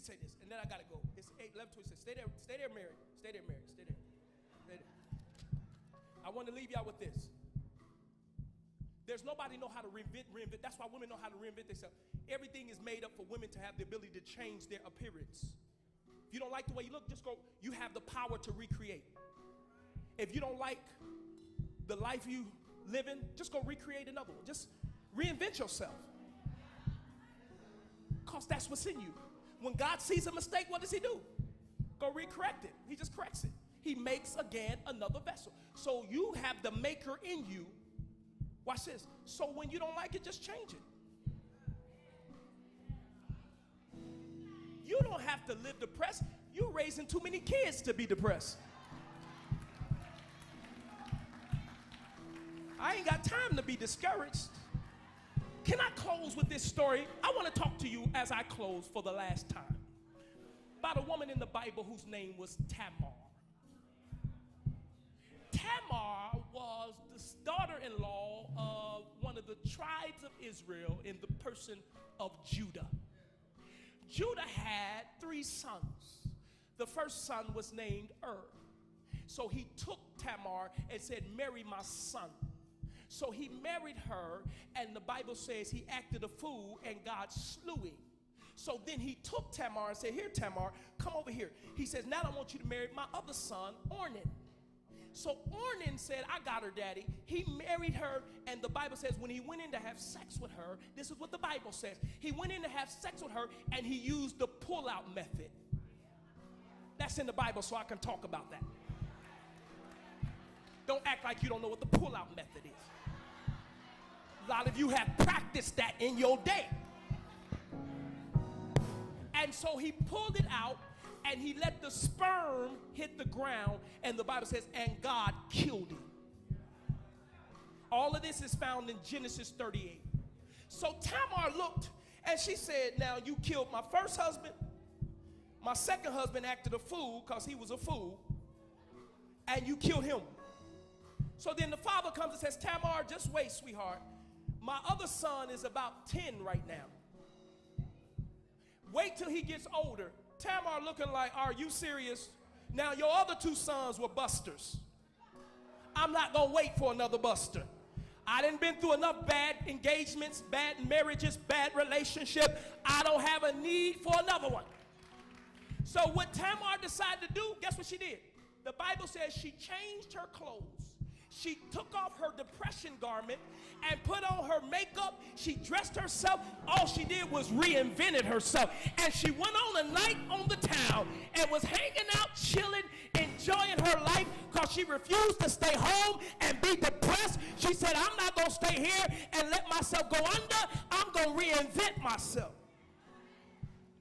say this, and then I got to go. It's 8:11:26. Stay there, Mary. Stay there, Mary. Stay there. Stay there. I want to leave y'all with this. There's nobody know how to reinvent. That's why women know how to reinvent themselves. Everything is made up for women to have the ability to change their appearance. If you don't like the way you look, just go. You have the power to recreate. If you don't like the life you live in, just go recreate another one. Just reinvent yourself. Because that's what's in you. When God sees a mistake, what does he do? Go recorrect it. He just corrects it. He makes again another vessel. So you have the maker in you. Watch this. So when you don't like it, just change it. You don't have to live depressed. You're raising too many kids to be depressed. I ain't got time to be discouraged. Can I close with this story? I want to talk to you as I close for the last time about a woman in the Bible whose name was Tamar. Tamar was the daughter-in-law of one of the tribes of Israel in the person of Judah. Judah had 3 sons. The first son was named So he took Tamar and said, marry my son. So he married her, and the Bible says he acted a fool and God slew him. So then he took Tamar and said, here, Tamar, come over here. He says, now I want you to marry my other son, Ornan. So Ornan said, I got her, daddy. He married her, and the Bible says when he went in to have sex with her, this is what the Bible says. He went in to have sex with her, and he used the pull-out method. That's in the Bible, so I can talk about that. Don't act like you don't know what the pull-out method is. A lot of you have practiced that in your day. And so he pulled it out, and he let the sperm hit the ground, and the Bible says, and God killed him. All of this is found in Genesis 38. So Tamar looked, and she said, now you killed my first husband. My second husband acted a fool because he was a fool, and you killed him. So then the father comes and says, Tamar, just wait, sweetheart. My other son is about 10 right now. Wait till he gets older. Tamar looking like, are you serious? Now your other 2 sons were busters. I'm not going to wait for another buster. I done been through enough bad engagements, bad marriages, bad relationship. I don't have a need for another one. So what Tamar decided to do, guess what she did? The Bible says she changed her clothes. She took off her depression garment and put on her makeup. She dressed herself. All she did was reinvented herself. And she went on a night on the town and was hanging out, chilling, enjoying her life because she refused to stay home and be depressed. She said, I'm not going to stay here and let myself go under. I'm going to reinvent myself.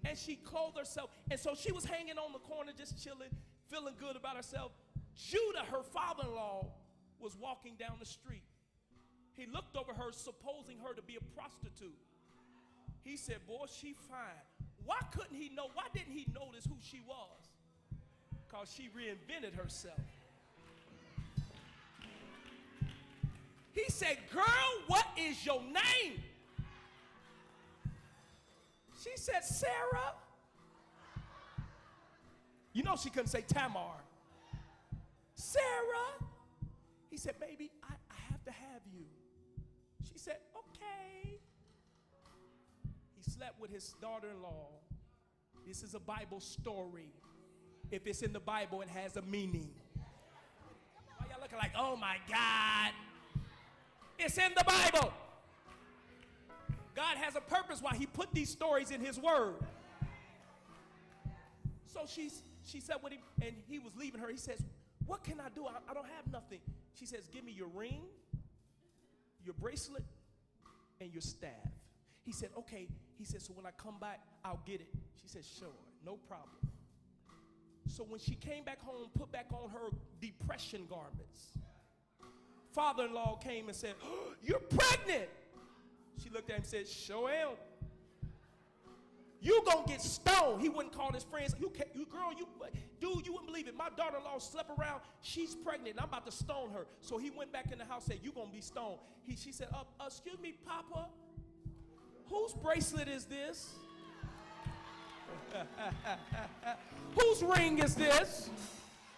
And she clothed herself. And so she was hanging on the corner just chilling, feeling good about herself. Judah, her father-in-law, was walking down the street. He looked over her, supposing her to be a prostitute. He said, boy, she fine. Why couldn't he know? Why didn't he notice who she was? Because she reinvented herself. He said, girl, what is your name? She said, Sarah. You know she couldn't say Tamar. Sarah. He said, baby, I have to have you. She said, okay. He slept with his daughter-in-law. This is a Bible story. If it's in the Bible, it has a meaning. Why y'all looking like, oh my God? It's in the Bible. God has a purpose why he put these stories in his word. So she said with him, and he was leaving her. He says, what can I do? I don't have nothing. She says, give me your ring, your bracelet, and your staff. He said, okay. He said, so when I come back, I'll get it. She said, sure, no problem. So when she came back home, put back on her depression garments, father-in-law came and said, oh, you're pregnant. She looked at him and said, sure am. You gonna get stoned. He wouldn't call his friends. You girl, dude, you wouldn't believe it. My daughter-in-law slept around. She's pregnant, and I'm about to stone her. So he went back in the house and said, you gonna be stoned. She said, excuse me, Papa, whose bracelet is this? Whose ring is this?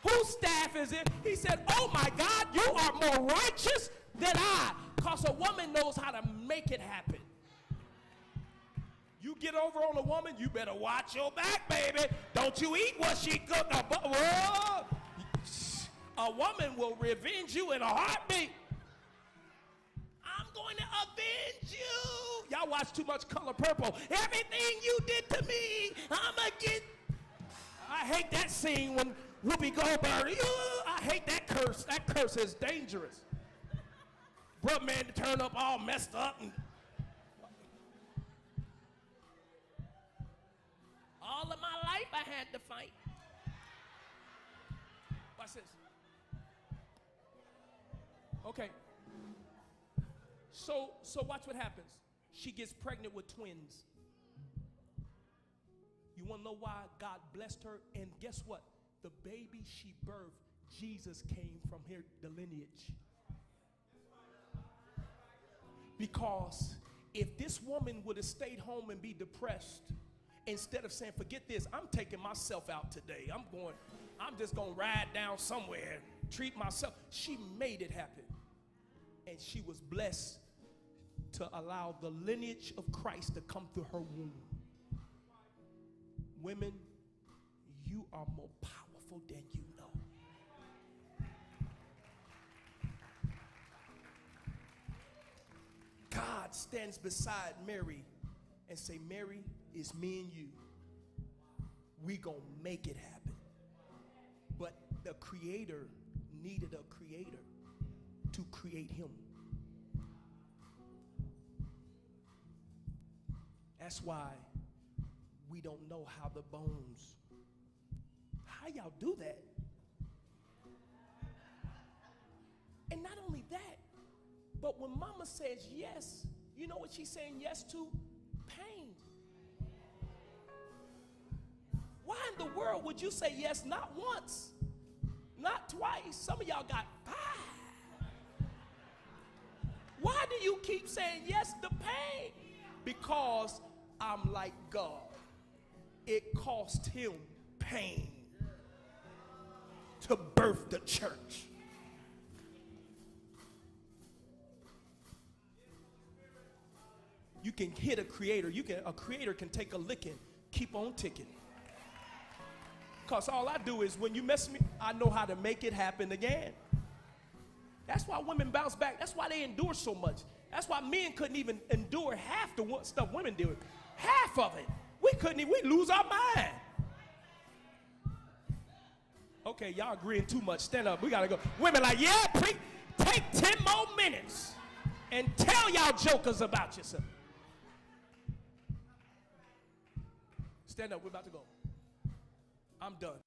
Whose staff is it? He said, oh my God, you are more righteous than I. Because a woman knows how to make it happen. You get over on a woman, you better watch your back, baby. Don't you eat what she cooked. A woman will revenge you in a heartbeat. I'm going to avenge you. Y'all watch too much Color Purple. Everything you did to me, I'm going to get. I hate that scene when Whoopi Goldberg, I hate that curse. That curse is dangerous. Brother man to turn up all messed up. And all of my life I had to fight. Watch this. Okay. So watch what happens. She gets pregnant with twins. You want to know why God blessed her? And guess what? The baby she birthed, Jesus, came from her lineage. Because if this woman would have stayed home and be depressed, instead of saying, forget this, I'm taking myself out today. I'm just going to ride down somewhere and treat myself. She made it happen. And she was blessed to allow the lineage of Christ to come through her womb. Women, you are more powerful than you know. God stands beside Mary and say, Mary, it's me and you. We gonna make it happen. But the Creator needed a creator to create him. That's why we don't know how the bones, how y'all do that? And not only that, but when mama says yes, you know what she's saying yes to? Pain. Why in the world would you say yes not once, not twice? Some of y'all got 5. Why do you keep saying yes to pain? Because I'm like God. It cost him pain to birth the church. You can hit a creator. A creator can take a licking, keep on ticking. Because all I do is when you mess with me, I know how to make it happen again. That's why women bounce back. That's why they endure so much. That's why men couldn't even endure half the stuff women do. Half of it. We lose our mind. Okay, y'all agreeing too much. Stand up. We got to go. Women like, yeah, take 10 more minutes and tell y'all jokers about yourself. Stand up. We're about to go. I'm done.